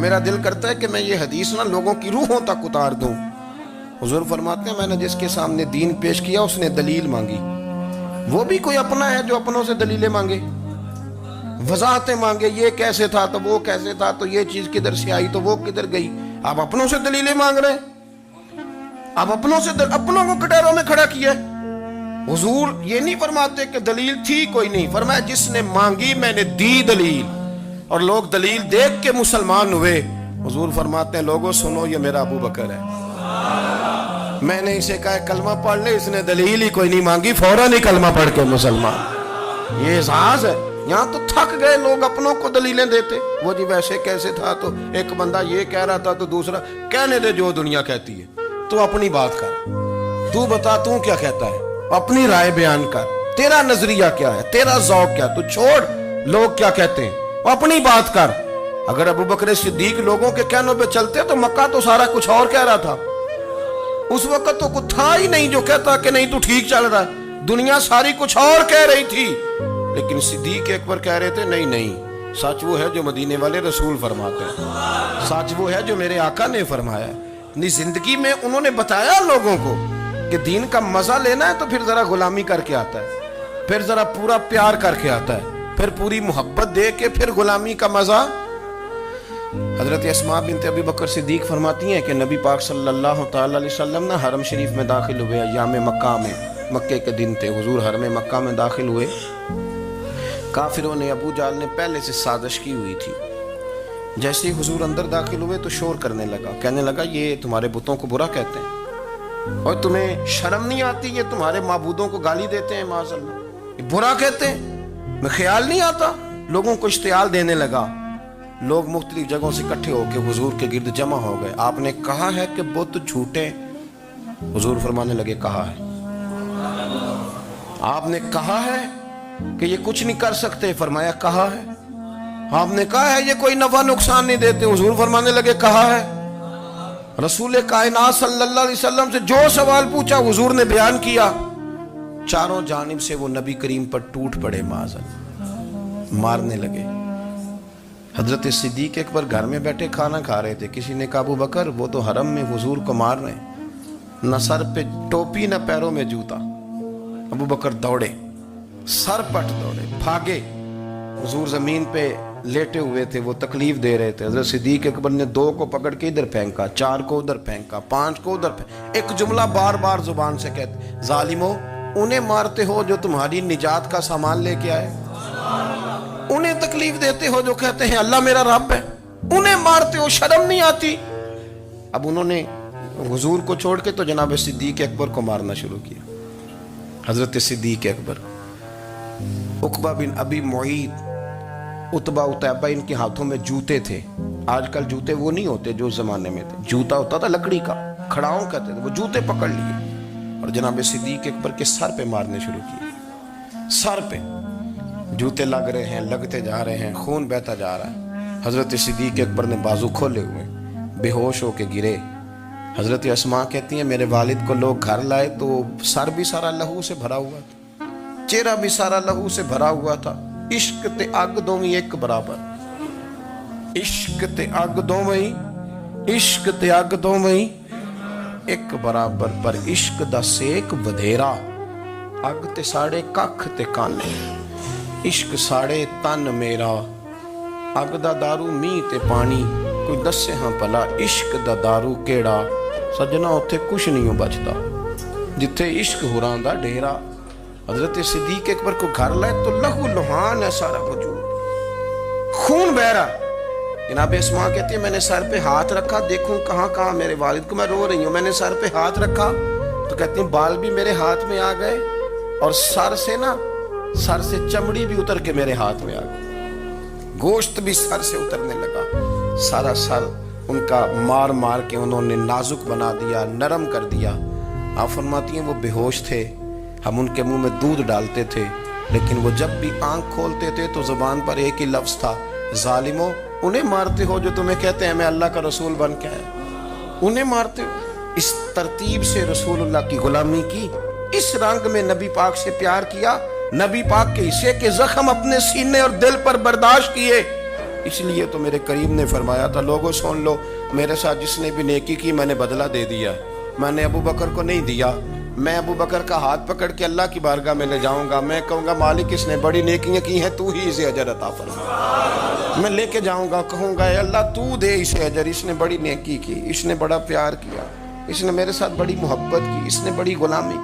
میرا دل کرتا ہے کہ میں یہ حدیث نہ لوگوں کی روحوں تک اتار دوں۔ حضور فرماتے ہیں میں نے جس کے سامنے دین پیش کیا اس نے دلیل مانگی، وہ بھی کوئی اپنا ہے جو اپنوں سے دلیلیں مانگے، وضاحتیں مانگے، یہ کیسے تھا تو وہ کیسے تھا، تو یہ چیز کدھر سے آئی تو وہ کدھر گئی۔ آپ اپنوں سے دلیلیں مانگ رہے ہیں، آپ اپنوں کو کٹہروں میں کھڑا کیا ہے۔ حضور یہ نہیں فرماتے کہ دلیل تھی کوئی نہیں، فرمایا جس نے مانگی میں نے دی دلیل، اور لوگ دلیل دیکھ کے مسلمان ہوئے۔ حضور فرماتے ہیں لوگوں سنو یہ میرا ابو بکر ہے، میں نے اسے کہا کلمہ پڑھ لے، اس نے دلیل ہی کوئی نہیں مانگی، فوراً ہی کلمہ پڑھ کے مسلمان۔ یہ اعزاز ہے۔ یہاں تو تھک گئے لوگ اپنوں کو دلیلیں دیتے، وہ جی ویسے کیسے تھا، تو ایک بندہ یہ کہہ رہا تھا تو دوسرا کہنے دے جو دنیا کہتی ہے، تو اپنی بات کر، تو بتا تو کیا کہتا ہے، اپنی رائے بیان کر، تیرا نظریہ کیا ہے، تیرا ذوق کیا، تو چھوڑ لوگ کیا کہتے ہیں، اپنی بات کر۔ اگر ابو بکر صدیق لوگوں کے کہنوں پہ چلتے تو مکہ تو سارا کچھ اور کہہ رہا تھا، اس وقت تو کچھ تھا ہی نہیں جو کہتا کہ نہیں تو ٹھیک چل رہا ہے، دنیا ساری کچھ اور کہہ رہی تھی، لیکن صدیق اکبر کہہ رہے تھے نہیں نہیں، سچ وہ ہے جو مدینے والے رسول فرماتے ہیں، سچ وہ ہے جو میرے آقا نے فرمایا ہے۔ اپنی زندگی میں انہوں نے بتایا لوگوں کو کہ دین کا مزہ لینا ہے تو پھر ذرا غلامی کر کے آتا ہے، پھر ذرا پورا پیار کر کے آتا ہے، پھر پوری محبت دے کے پھر غلامی کا مزہ۔ حضرت اسماء بنت ابی بکر صدیق فرماتی ہیں کہ نبی پاک صلی اللہ تعالی علیہ وسلم نے حرم شریف میں داخل ہوئے، ایام مکہ میں، مکے کے دن تھے، حضور حرم مکہ میں داخل ہوئے، کافروں نے، ابو جہل نے پہلے سے سازش کی ہوئی تھی۔ جیسے ہی حضور اندر داخل ہوئے تو شور کرنے لگا، کہنے لگا یہ تمہارے بتوں کو برا کہتے ہیں اور تمہیں شرم نہیں آتی، یہ تمہارے معبودوں کو گالی دیتے ہیں، معاذ اللہ یہ برا کہتے ہیں، میں خیال نہیں آتا۔ لوگوں کو اشتعال دینے لگا، لوگ مختلف جگہوں سے اکٹھے ہو کے حضور کے گرد جمع ہو گئے۔ آپ نے کہا ہے کہ بت جھوٹے، حضور فرمانے لگے کہا ہے۔ آپ نے کہا ہے کہ یہ کچھ نہیں کر سکتے، فرمایا کہا ہے۔ آپ نے کہا ہے یہ کوئی نفع نقصان نہیں دیتے، حضور فرمانے لگے کہا ہے۔ رسول کائنات صلی اللہ علیہ وسلم سے جو سوال پوچھا حضور نے بیان کیا، چاروں جانب سے وہ نبی کریم پر ٹوٹ پڑے، معاذ اللہ، مارنے لگے۔ حضرت صدیق اکبر گھر میں بیٹھے کھانا کھا رہے تھے، کسی نے کہا ابو بکر وہ تو حرم میں حضور کو مار رہے ہیں، نہ سر پہ ٹوپی نہ پیروں میں جوتا۔ ابو بکر دوڑے، سر پٹ دوڑے، بھاگے۔ حضور زمین پہ لیٹے ہوئے تھے، وہ تکلیف دے رہے تھے۔ حضرت صدیق اکبر نے 2 کو پکڑ کے ادھر پھینکا، 4 کو ادھر پھینکا، 5 کو ادھر پھینکا، ایک جملہ بار بار زبان سے کہتے، ظالمو انہیں مارتے ہو جو تمہاری نجات کا سامان لے کے آئے، انہیں تکلیف دیتے ہو جو کہتے ہیں اللہ میرا رب ہے، انہیں مارتے ہو، شرم نہیں آتی۔ اب انہوں نے حضور کو چھوڑ کے تو جناب صدیق اکبر کو مارنا شروع کیا۔ حضرت صدیق اکبر، عقبہ بن ابی معیط، عتبہ عتیبہ، ان کے ہاتھوں میں جوتے تھے۔ آج کل جوتے وہ نہیں ہوتے جو زمانے میں تھے، جوتا ہوتا تھا لکڑی کا، کھڑاؤں کہتے تھے، وہ جوتے پکڑ لیے اور جناب صدیق اکبر کے سر پہ مارنے شروع کیے۔ سر پہ جوتے لگ رہے ہیں، لگتے جا رہے ہیں، خون بہتا جا رہا ہے۔ حضرت صدیق اکبر نے بازو کھولے ہوئے، بے ہوش ہو کے گرے۔ حضرت اسماء کہتی ہیں میرے والد کو لوگ گھر لائے تو سر بھی سارا لہو سے بھرا ہوا تھا، چہرہ بھی سارا لہو سے بھرا ہوا تھا۔ عشق تے اگ دوویں ایک برابر، عشق تے اگ دوویں، عشق تے اگ دوویں ایک برابر، پر عشق دا سیک ودھیرا، اگ تے ساڑے ککھ تے کانے، عشق ساڑے تن میرا، اگ دا دارو می تے پانی، کوئی دسے ہاں پلا عشق دا دارو کیڑا، سجنا اتھے کچھ نہیں بچتا جتھے عشق ہوراں دا ڈیرا۔ حضرت صدیق اکبر کو گھر لائے تو لہو لہان ہے سارا وجود، خون بہ رہا۔ جناب اسماء کہتی ہے میں نے سر پہ ہاتھ رکھا، دیکھوں کہاں کہاں میرے والد کو، میں رو رہی ہوں، میں نے سر پہ ہاتھ رکھا تو کہتی ہیں بال بھی میرے ہاتھ میں آ گئے اور سر سے چمڑی بھی اتر کے میرے ہاتھ میں آ گئی، گوشت بھی سر سے اترنے لگا، سارا سر ان کا مار مار کے انہوں نے نازک بنا دیا، نرم کر دیا۔ آپ فرماتی ہیں وہ بے ہوش تھے، ہم ان کے منہ میں دودھ ڈالتے تھے، لیکن وہ جب بھی آنکھ کھولتے تھے تو زبان پر ایک ہی لفظ تھا، ظالمو انہیں مارتے ہو جو تمہیں کہتے ہیں میں اللہ کا رسول بن کے آیا، انہیں مارتے ہو۔ اس ترتیب سے رسول اللہ کی غلامی کی، اس رنگ میں نبی پاک سے پیار کیا، نبی پاک کے حصے کے زخم اپنے سینے اور دل پر برداشت کیے، اس لیے تو میرے کریم نے فرمایا تھا لوگوں سن لو میرے ساتھ جس نے بھی نیکی کی میں نے بدلہ دے دیا، میں نے ابو بکر کو نہیں دیا، میں ابو بکر کا ہاتھ پکڑ کے اللہ کی بارگاہ میں لے جاؤں گا، میں کہوں گا مالک اس نے بڑی نیکیاں کی ہیں تو ہی اسے اجر عطا فرما، میں لے کے جاؤں گا کہوں گا اے اللہ تو دے اسے اجر، اس نے بڑی نیکی کی، اس نے بڑا پیار کیا، اس نے میرے ساتھ بڑی محبت کی، اس نے بڑی غلامی